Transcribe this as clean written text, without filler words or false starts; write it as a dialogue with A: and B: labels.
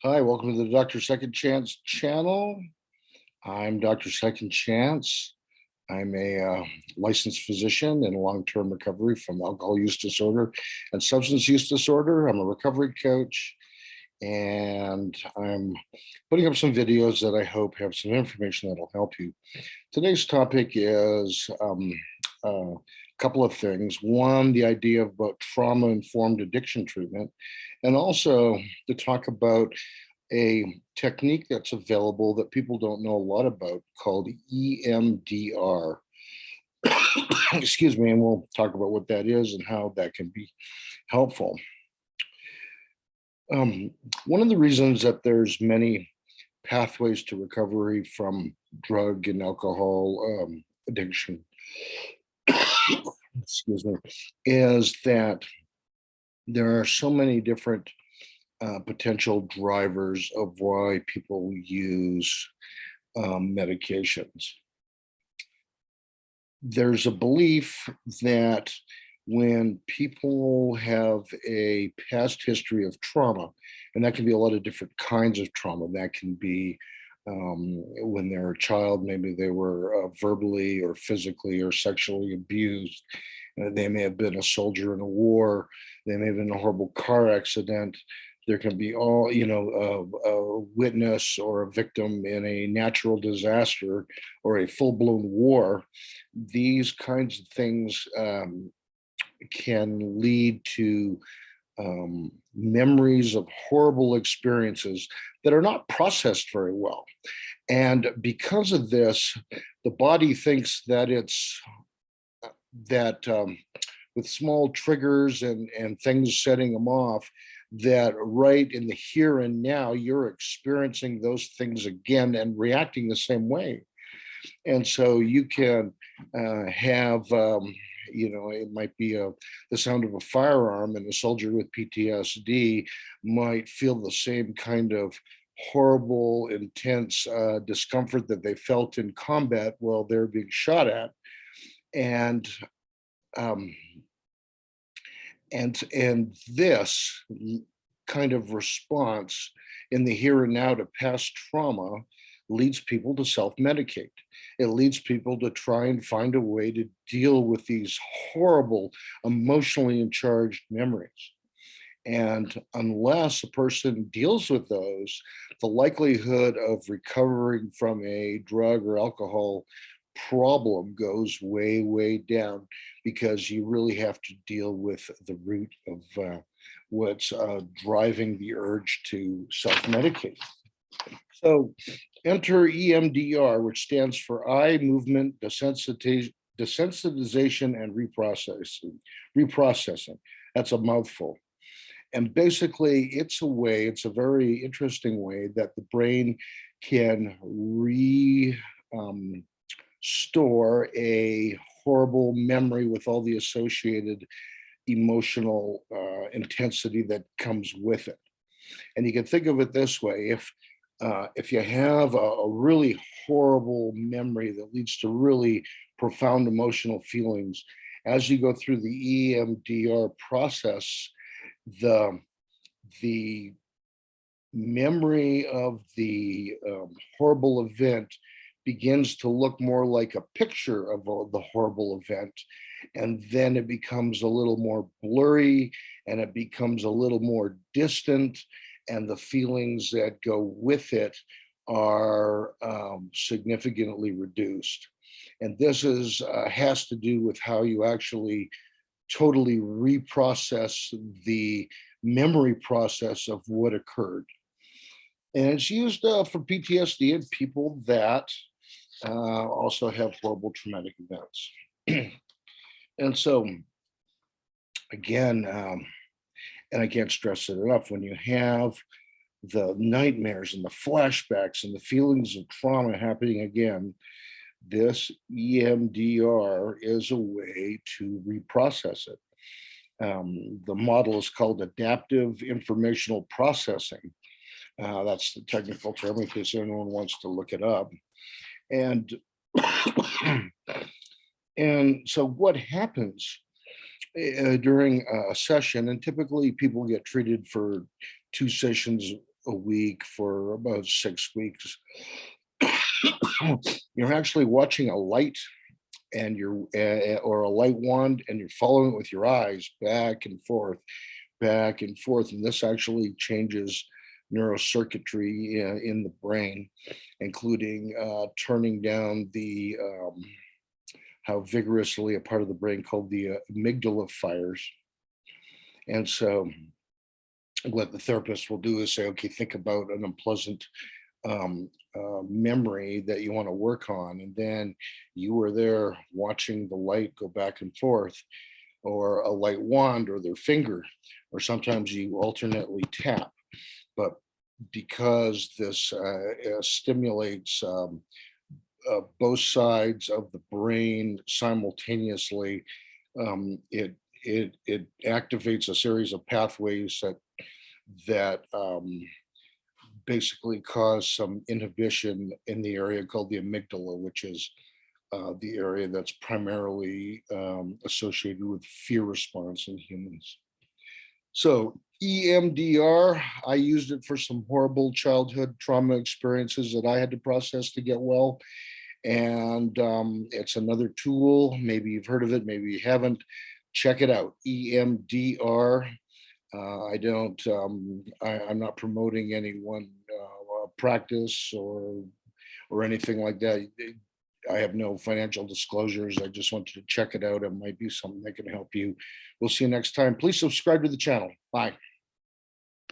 A: Hi, welcome to the Dr. Second Chance channel. I'm Dr. Second Chance. I'm a licensed physician in long-term recovery from alcohol use disorder and substance use disorder. I'm a recovery coach, and I'm putting up some videos that I hope have some information that'll help you. Today's topic is a couple of things. One, the idea about trauma-informed addiction treatment, and also to talk about a technique that's available that people don't know a lot about called EMDR. Excuse me, and we'll talk about what that is and how that can be helpful. One of the reasons that there's many pathways to recovery from drug and alcohol addiction, excuse me, is that there are so many different potential drivers of why people use medications. There's a belief that when people have a past history of trauma, and that can be a lot of different kinds of trauma, that can be when they're a child, maybe they were verbally or physically or sexually abused. They may have been a soldier in a war. They may have been in a horrible car accident. There can be a witness or a victim in a natural disaster or a full-blown war. These kinds of things can lead to memories of horrible experiences that are not processed very well. And because of this, the body thinks that with small triggers and things setting them off, that right in the here and now, you're experiencing those things again and reacting the same way. And so you can have, it might be the sound of a firearm, and a soldier with PTSD might feel the same kind of horrible, intense discomfort that they felt in combat while they're being shot at. And this kind of response in the here and now to past trauma leads people to self-medicate. It leads people to try and find a way to deal with these horrible, emotionally charged memories. And unless a person deals with those, the likelihood of recovering from a drug or alcohol problem goes way, way down, because you really have to deal with the root of what's driving the urge to self-medicate. So enter EMDR, which stands for eye movement desensitization and reprocessing. That's a mouthful. And basically, it's a very interesting way that the brain can store a horrible memory with all the associated emotional intensity that comes with it. And you can think of it this way: if you have a really horrible memory that leads to really profound emotional feelings, as you go through the EMDR process, the memory of the horrible event begins to look more like a picture of the horrible event. And then it becomes a little more blurry, and it becomes a little more distant, and the feelings that go with it are significantly reduced. And this has to do with how you actually totally reprocess the memory process of what occurred. And it's used for PTSD in people that also have horrible traumatic events. And so, again, and I can't stress it enough, when you have the nightmares and the flashbacks and the feelings of trauma happening again, this EMDR is a way to reprocess it. The model is called adaptive informational processing. That's the technical term in case anyone wants to look it up. And and so what happens during a session, and typically people get treated for 2 sessions a week for about 6 weeks. You're actually watching a light and you're or a light wand, and you're following it with your eyes back and forth, and this actually changes neurocircuitry in the brain, including turning down the how vigorously a part of the brain called the amygdala fires. And so what the therapist will do is say, okay, think about an unpleasant memory that you want to work on. And then you were there watching the light go back and forth, or a light wand, or their finger, or sometimes you alternately tap. But because this stimulates both sides of the brain simultaneously, it activates a series of pathways that basically cause some inhibition in the area called the amygdala, which is the area that's primarily associated with fear response in humans. So EMDR, I used it for some horrible childhood trauma experiences that I had to process to get well. And it's another tool. Maybe you've heard of it, maybe you haven't. Check it out, EMDR. I'm not promoting any one practice or anything like that. I have no financial disclosures. I just want you to check it out. It might be something that can help you. We'll see you next time. Please subscribe to the channel. Bye.